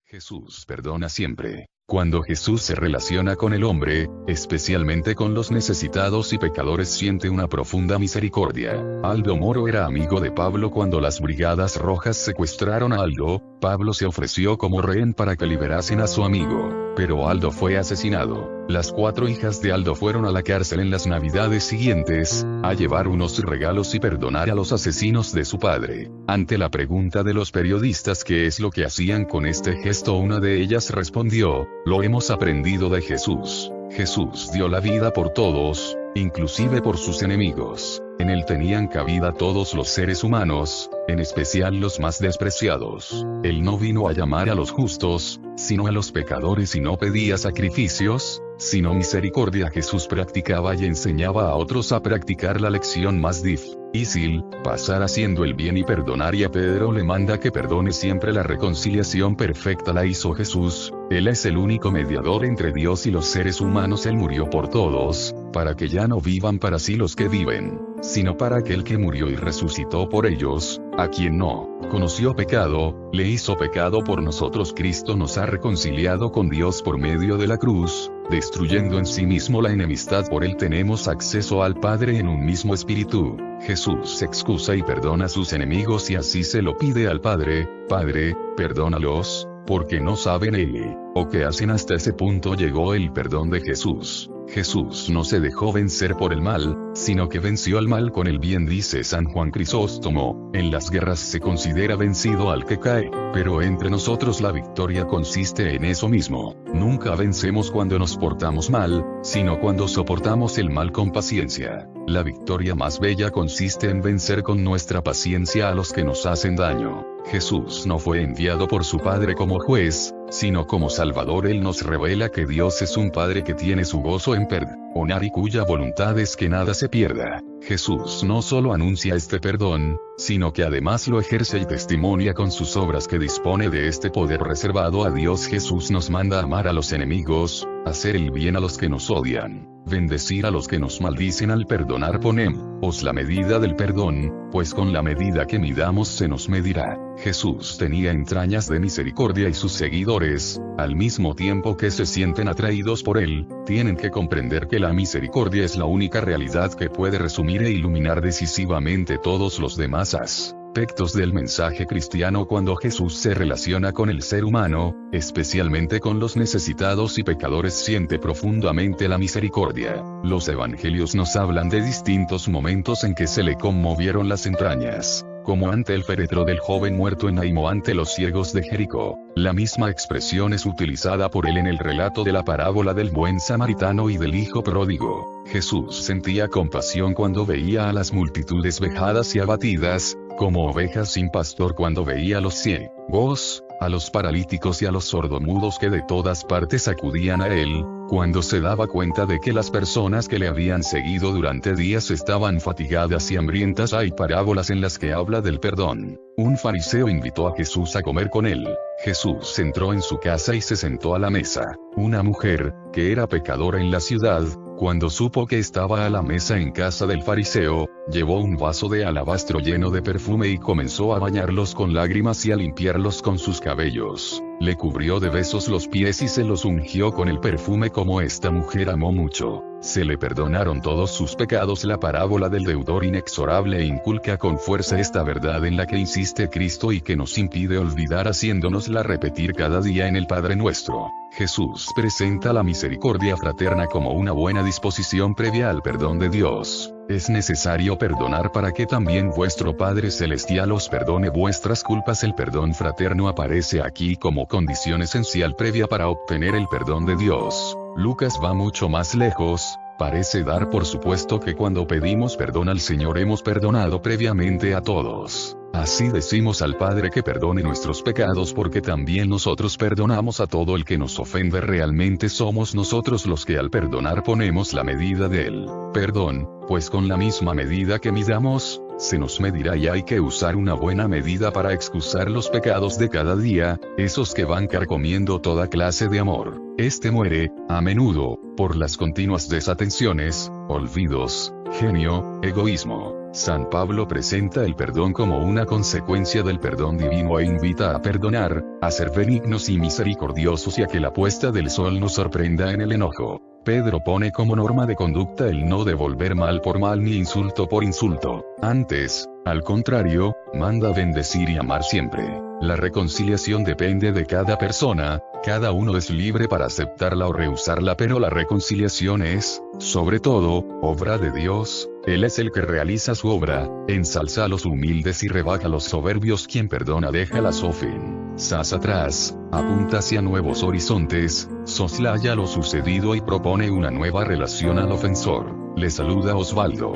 Jesús perdona siempre. Cuando Jesús se relaciona con el hombre, especialmente con los necesitados y pecadores, siente una profunda misericordia. Aldo Moro era amigo de Pablo cuando las Brigadas Rojas secuestraron a Aldo. Pablo se ofreció como rehén para que liberasen a su amigo, pero Aldo fue asesinado. Las 4 hijas de Aldo fueron a la cárcel en las navidades siguientes, a llevar unos regalos y perdonar a los asesinos de su padre. Ante la pregunta de los periodistas qué es lo que hacían con este gesto, una de ellas respondió: lo hemos aprendido de Jesús. Jesús dio la vida por todos, inclusive por sus enemigos. En él tenían cabida todos los seres humanos, en especial los más despreciados. Él no vino a llamar a los justos, sino a los pecadores, y no pedía sacrificios, sino misericordia. Jesús practicaba y enseñaba a otros a practicar la lección más difícil, pasar haciendo el bien y perdonar, y a Pedro le manda que perdone siempre. La reconciliación perfecta la hizo Jesús. Él es el único mediador entre Dios y los seres humanos. Él murió por todos, para que ya no vivan para sí los que viven, sino para aquel que murió y resucitó por ellos, a quien no conoció pecado, le hizo pecado por nosotros. Cristo nos ha reconciliado con Dios por medio de la cruz, destruyendo en sí mismo la enemistad. Por él tenemos acceso al Padre en un mismo espíritu. Jesús excusa y perdona a sus enemigos, y así se lo pide al Padre: Padre, perdónalos, porque no saben o qué hacen. Hasta ese punto llegó el perdón de Jesús. Jesús no se dejó vencer por el mal, sino que venció al mal con el bien. Dice San Juan Crisóstomo: en las guerras se considera vencido al que cae, pero entre nosotros la victoria consiste en eso mismo. Nunca vencemos cuando nos portamos mal, sino cuando soportamos el mal con paciencia. La victoria más bella consiste en vencer con nuestra paciencia a los que nos hacen daño. Jesús no fue enviado por su Padre como juez, sino como Salvador. Él nos revela que Dios es un Padre que tiene su gozo en perdonar y cuya voluntad es que nada se pierda. Jesús no solo anuncia este perdón, sino que además lo ejerce y testimonia con sus obras, que dispone de este poder reservado a Dios. Jesús nos manda a amar a los enemigos, hacer el bien a los que nos odian, bendecir a los que nos maldicen. Al perdonar ponemos la medida del perdón, pues con la medida que midamos se nos medirá. Jesús tenía entrañas de misericordia, y sus seguidores, al mismo tiempo que se sienten atraídos por él, tienen que comprender que la misericordia es la única realidad que puede resumir e iluminar decisivamente todos los demás aspectos del mensaje cristiano. Cuando Jesús se relaciona con el ser humano, especialmente con los necesitados y pecadores, siente profundamente la misericordia. Los evangelios nos hablan de distintos momentos en que se le conmovieron las entrañas, como ante el féretro del joven muerto en Naín o ante los ciegos de Jericó. La misma expresión es utilizada por él en el relato de la parábola del buen samaritano y del hijo pródigo. Jesús sentía compasión cuando veía a las multitudes vejadas y abatidas, como ovejas sin pastor, cuando veía a los ciegos, a los paralíticos y a los sordomudos que de todas partes acudían a él, cuando se daba cuenta de que las personas que le habían seguido durante días estaban fatigadas y hambrientas. Hay parábolas en las que habla del perdón. Un fariseo invitó a Jesús a comer con él. Jesús entró en su casa y se sentó a la mesa. Una mujer, que era pecadora en la ciudad, cuando supo que estaba a la mesa en casa del fariseo, llevó un vaso de alabastro lleno de perfume y comenzó a bañarlos con lágrimas y a limpiarlos con sus cabellos. Le cubrió de besos los pies y se los ungió con el perfume. Como esta mujer amó mucho, se le perdonaron todos sus pecados. La parábola del deudor inexorable inculca con fuerza esta verdad en la que insiste Cristo y que nos impide olvidar, haciéndonosla repetir cada día en el Padre Nuestro. Jesús presenta la misericordia fraterna como una buena disposición previa al perdón de Dios. Es necesario perdonar para que también vuestro Padre Celestial os perdone vuestras culpas. El perdón fraterno aparece aquí como condición esencial previa para obtener el perdón de Dios. Lucas va mucho más lejos. Parece dar por supuesto que cuando pedimos perdón al Señor hemos perdonado previamente a todos. Así decimos al Padre que perdone nuestros pecados, porque también nosotros perdonamos a todo el que nos ofende. Realmente somos nosotros los que al perdonar ponemos la medida del perdón, pues con la misma medida que midamos, se nos medirá, y hay que usar una buena medida para excusar los pecados de cada día, esos que van carcomiendo toda clase de amor. Este muere, a menudo, por las continuas desatenciones, olvidos, genio, egoísmo, San Pablo presenta el perdón como una consecuencia del perdón divino e invita a perdonar, a ser benignos y misericordiosos y a que la puesta del sol nos sorprenda en el enojo. Pedro pone como norma de conducta el no devolver mal por mal ni insulto por insulto. Antes, al contrario, manda bendecir y amar siempre. La reconciliación depende de cada persona, cada uno es libre para aceptarla o rehusarla, pero la reconciliación es, sobre todo, obra de Dios. Él es el que realiza su obra, ensalza a los humildes y rebaja a los soberbios. Quien perdona deja las ofensas atrás, apunta hacia nuevos horizontes, soslaya lo sucedido y propone una nueva relación al ofensor. Le saluda Osvaldo.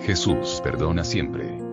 Jesús perdona siempre.